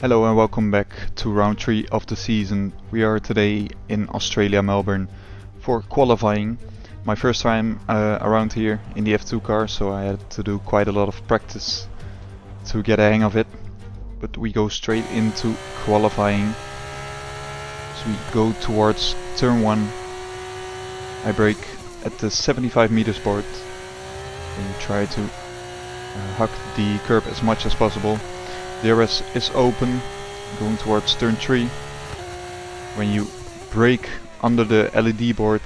Hello and welcome back to round 3 of the season. We are today in Australia, Melbourne, for qualifying. My first time around here in the F2 car, so I had to do quite a lot of practice to get a hang of it. But we go straight into qualifying. So we go towards turn 1. I brake at the 75 meters board and try to hug the curb as much as possible. The DRS is open, going towards turn 3. When you brake under the LED board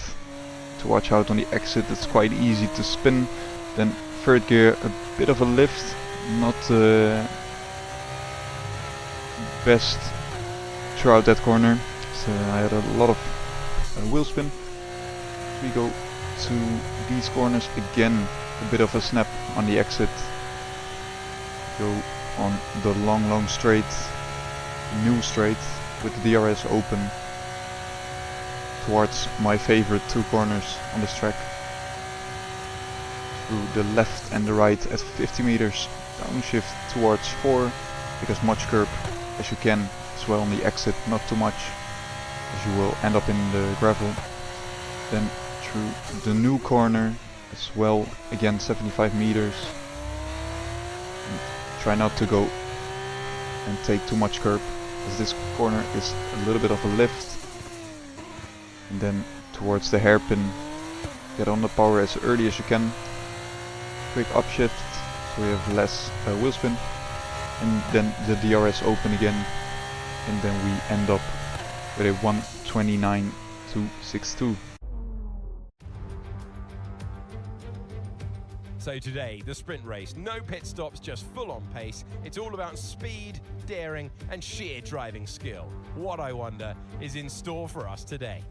to watch out on the exit, it's quite easy to spin. Then third gear, a bit of a lift, not the best throughout that corner. So I had a lot of wheel spin. We go to these corners again, a bit of a snap on the exit. Go on the long straight, new straight, with the DRS open towards my favorite two corners on this track. Through the left and the right at 50 meters, downshift towards 4, take as much curb as you can as well on the exit, not too much, as you will end up in the gravel. Then through the new corner as well, again 75 meters. Try not to go and take too much curb, as this corner is a little bit of a lift. And then towards the hairpin, get on the power as early as you can. Quick upshift, so we have less wheel spin. And then the DRS open again. And then we end up with a 1:29.262. So today, the sprint race, no pit stops, just full on pace. It's all about speed, daring, and sheer driving skill. What, I wonder, is in store for us today?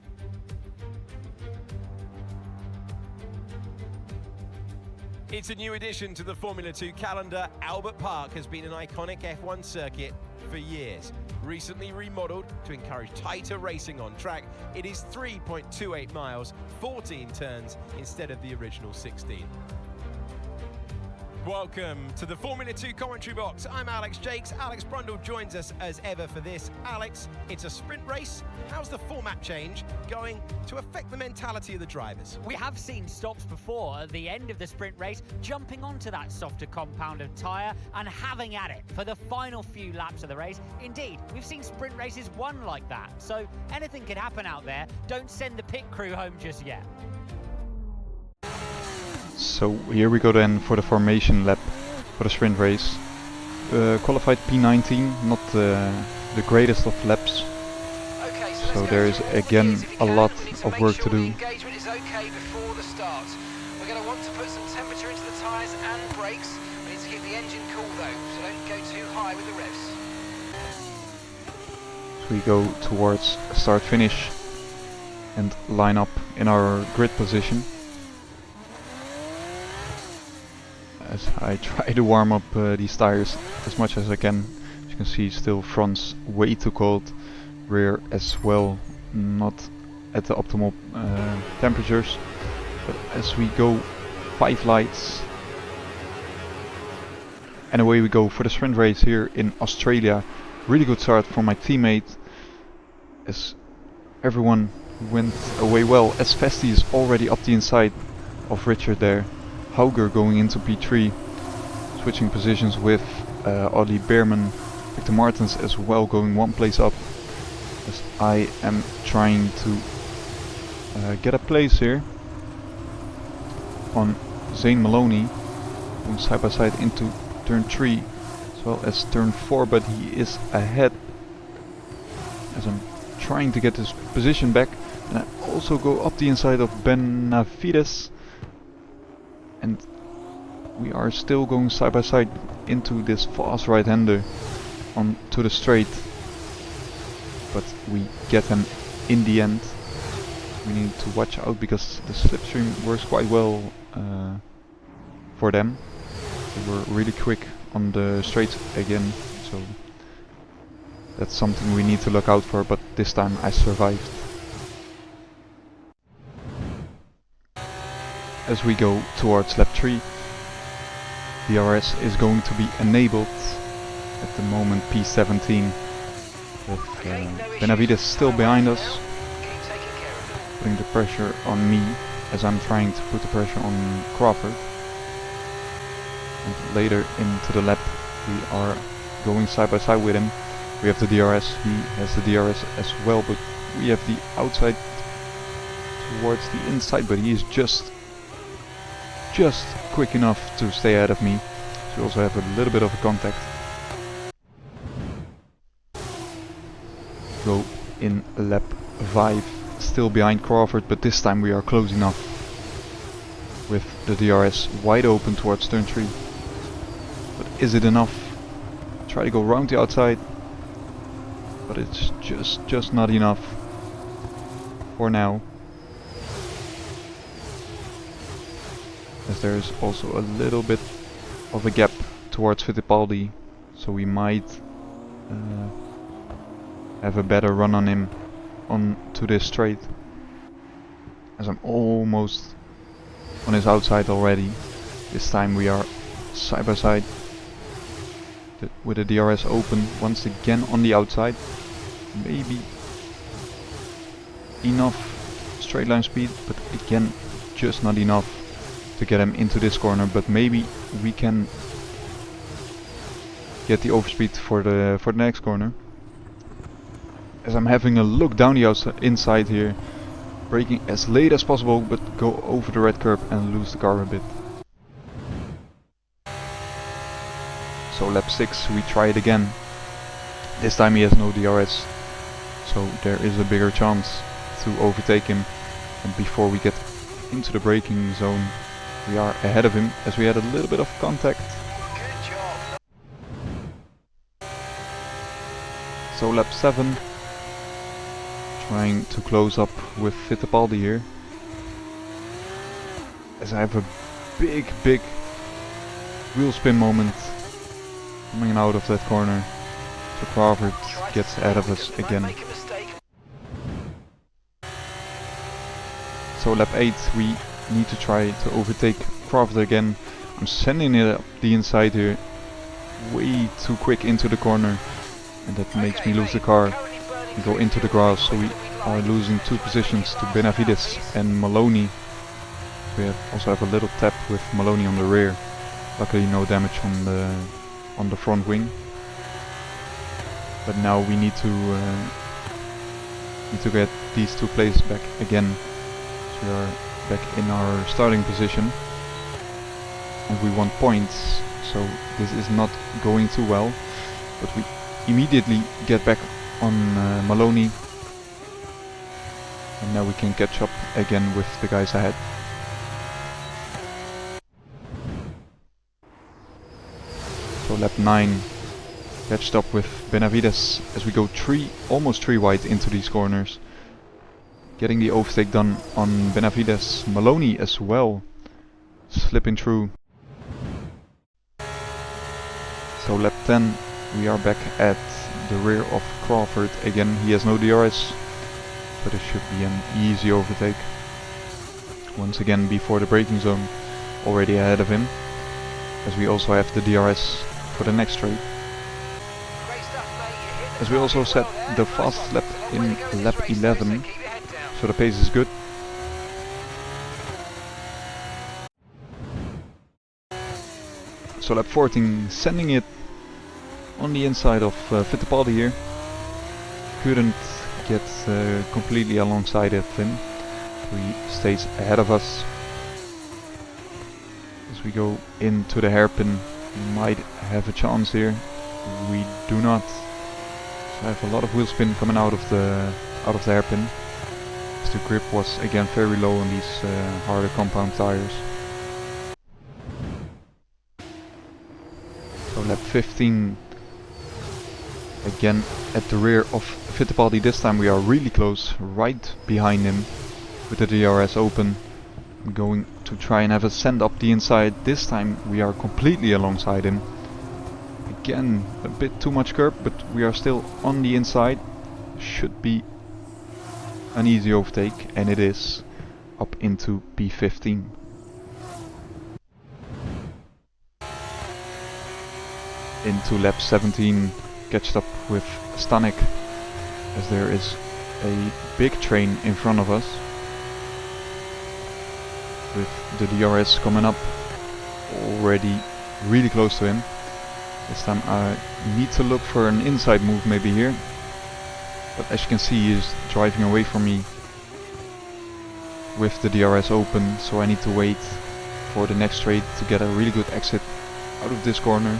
It's a new addition to the Formula 2 calendar. Albert Park has been an iconic F1 circuit for years. Recently remodeled to encourage tighter racing on track, it is 3.28 miles, 14 turns instead of the original 16. Welcome to the Formula 2 commentary box. I'm Alex Jakes. Alex Brundle joins us as ever for this. Alex, it's a sprint race. How's the format change going to affect the mentality of the drivers? We have seen stops before at the end of the sprint race, jumping onto that softer compound of tyre and having at it for the final few laps of the race. Indeed, we've seen sprint races won like that. So anything can happen out there. Don't send the pit crew home just yet. So here we go then for the formation lap for the sprint race. Qualified P19, not the greatest of laps. Okay, so there is again a lot of work to do. Engagement is okay before the start. We're going to want to put some temperature into the tyres and brakes. We need to keep the engine cool though, so don't go too high with the revs. So we go towards start finish and line up in our grid position. As I try to warm up these tires as much as I can. As you can see, still front's way too cold, rear as well not at the optimal temperatures. But as we go, 5 lights, and away we go for the sprint race here in Australia. Really good start for my teammate, as everyone went away well. As Festi is already up the inside of Richard there. Hauger going into P3, switching positions with Ollie Beerman, Victor Martens as well going one place up, as I am trying to get a place here on Zane Maloney, going side by side into turn 3 as well as turn 4, but he is ahead as I'm trying to get this position back. And I also go up the inside of Benavides. And we are still going side by side into this fast right-hander onto the straight, but we get him in the end. We need to watch out because the slipstream works quite well for them. They were really quick on the straights again, so that's something we need to look out for, but this time I survived. As we go towards lap 3, DRS is going to be enabled at the moment P17 with Benavides still behind us, putting the pressure on me as I'm trying to put the pressure on Crawford. And later into the lap we are going side by side with him. We have the DRS, he has the DRS as well, but we have the outside towards the inside, but he is just quick enough to stay ahead of me. So we also have a little bit of a contact. Go in lap 5, still behind Crawford, but this time we are close enough with the DRS wide open towards turn 3. But is it enough? Try to go round the outside, but it's just not enough for now. As there is also a little bit of a gap towards Fittipaldi, so we might have a better run on him onto this straight, as I'm almost on his outside already. This time we are side by side with the DRS open once again on the outside. Maybe enough straight line speed, but again just not enough to get him into this corner. But maybe we can get the overspeed for the next corner. As I'm having a look down the outside, inside here, braking as late as possible, but go over the red curb and lose the car a bit. So lap 6 we try it again. This time he has no DRS, so there is a bigger chance to overtake him. And before we get into the braking zone, we are ahead of him, as we had a little bit of contact. Good job. So lap 7, trying to close up with Fittipaldi here, as I have a big wheel spin moment coming out of that corner. So Crawford gets ahead of us again. So lap 8 we need to try to overtake Crawford again. I'm sending it up the inside here, way too quick into the corner, and that makes me lose the car and go into the grass. So we are losing 2 positions to Benavides and Maloney. We also have a little tap with Maloney on the rear. Luckily no damage on the front wing. But now we need to get these 2 places back again. So we are back in our starting position, and we want points. So this is not going too well, but we immediately get back on Maloney, and now we can catch up again with the guys ahead. So lap 9, catched up with Benavides as we go almost 3 wide into these corners. Getting the overtake done on Benavides. Maloney as well, slipping through. So lap 10, we are back at the rear of Crawford again. He has no DRS, but it should be an easy overtake. Once again before the braking zone, already ahead of him, as we also have the DRS for the next straight. As we also set the fastest lap in lap 11, so the pace is good. So lap 14, sending it on the inside of Fittipaldi here. Couldn't get completely alongside of him. He stays ahead of us. As we go into the hairpin, we might have a chance here. We do not. So I have a lot of wheel spin coming out of the hairpin. As the grip was again very low on these harder compound tires. So lap 15, again at the rear of Fittipaldi. This time we are really close, right behind him with the DRS open. I'm going to try and have a send up the inside. This time we are completely alongside him. Again, a bit too much curb, but we are still on the inside. Should be an easy overtake, and it is, up into P15. into lap 17 catched up with Stanek, as there is a big train in front of us with the DRS coming up already really close to him. This time I need to look for an inside move maybe here, but as you can see he is driving away from me with the DRS open, so I need to wait for the next straight to get a really good exit out of this corner.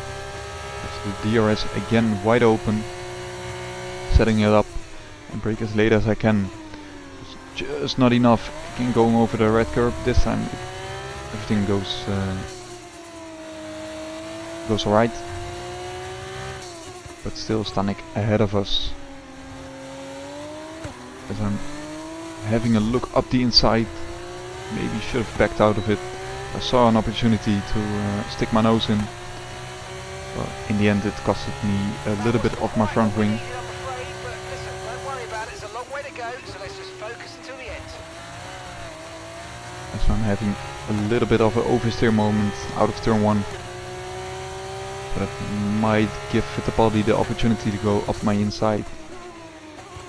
With the DRS again wide open, setting it up and brake as late as I can. It's just not enough. Again going over the red curb. This time everything goes alright, but still Stanek ahead of us. As I'm having a look up the inside, maybe should have backed out of it. I saw an opportunity to stick my nose in, but in the end it costed me a little bit of my front wing. I'm afraid, but listen, don't worry about it. It's a long way to go, so let's just focus until the end. As I'm having a little bit of an oversteer moment out of turn 1. So that might give Fittipaldi the opportunity to go up my inside.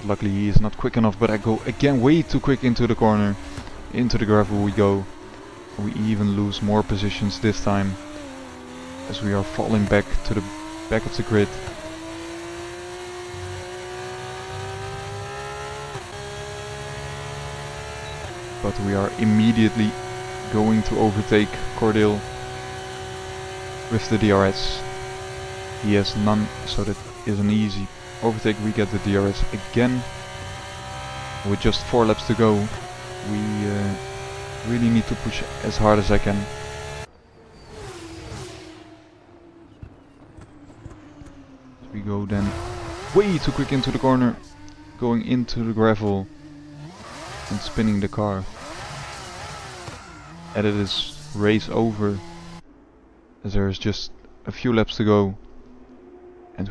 Luckily he is not quick enough, but I go again way too quick into the corner. Into the gravel we go. We even lose more positions this time, as we are falling back to the back of the grid. But we are immediately going to overtake Cordeel with the DRS. He has none, so that is an easy overtake. We get the DRS again. With just 4 laps to go, we really need to push as hard as I can. We go then way too quick into the corner, going into the gravel and spinning the car. And it is race over, as there is just a few laps to go, and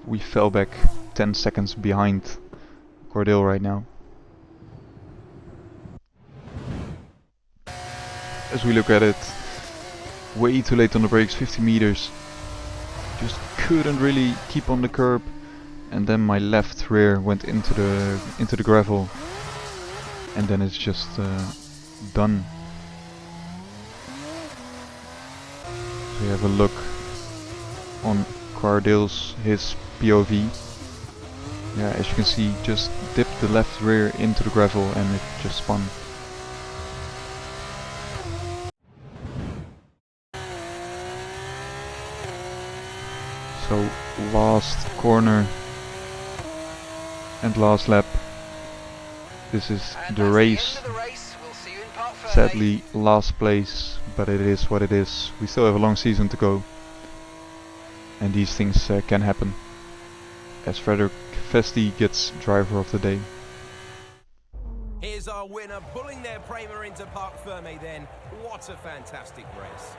we fell back 10 seconds behind Cordeel right now. As we look at it, way too late on the brakes, 50 meters. Just couldn't really keep on the curb, and then my left rear went into the gravel, and then it's just done. So we have a look on Cordeel's his POV. Yeah, as you can see, just dipped the left rear into the gravel and it just spun. So last corner and last lap. This is And the that's race. the end of the race. We'll see you in Park Fermé. Sadly last place, but it is what it is. We still have a long season to go, and these things can happen. As Frederik Vesti gets driver of the day. Here's our winner, pulling their Prema into Park Fermé then. What a fantastic race.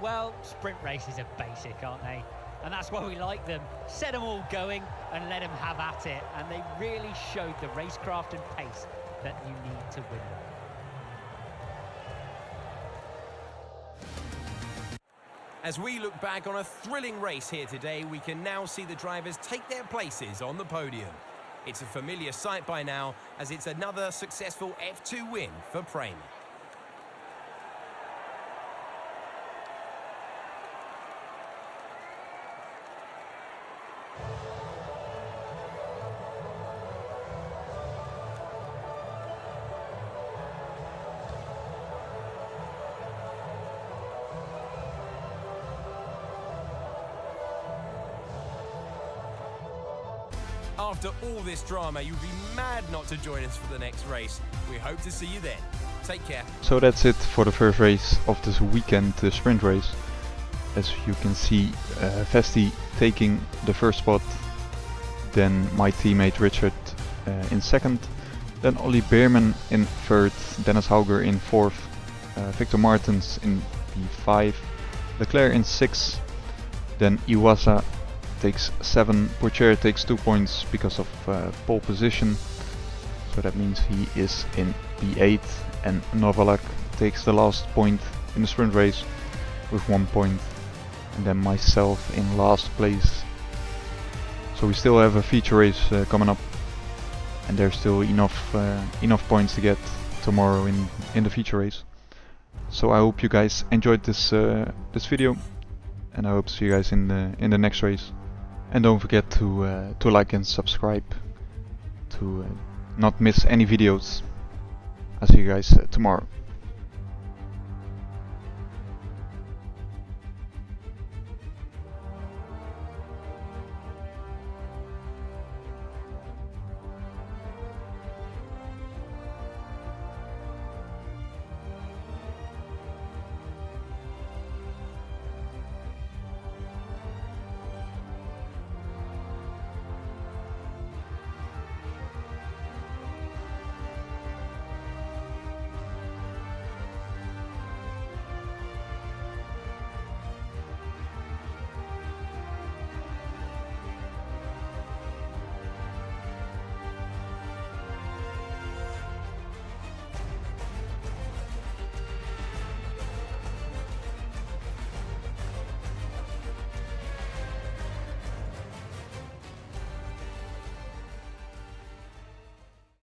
Well, sprint races are basic, aren't they? And that's why we like them. Set them all going and let them have at it. And they really showed the racecraft and pace that you need to win them. As we look back on a thrilling race here today, we can now see the drivers take their places on the podium. It's a familiar sight by now, as it's another successful F2 win for Prema. After all this drama, you'd be mad not to join us for the next race. We hope to see you then. Take care. So that's it for the first race of this weekend, the sprint race. As you can see, Vesti taking the first spot, then my teammate Richard in second, then Ollie Beerman in third, Dennis Hauger in fourth, Victor Martens in P5, Leclerc in sixth, then Iwasa takes 7, Pourchaire takes 2 points because of pole position, so that means he is in P8, and Novalak takes the last point in the sprint race with 1 point, and then myself in last place. So we still have a feature race coming up, and there's still enough points to get tomorrow in the feature race. So I hope you guys enjoyed this this video, and I hope to see you guys in the next race. And don't forget to like and subscribe to not miss any videos. I'll see you guys tomorrow.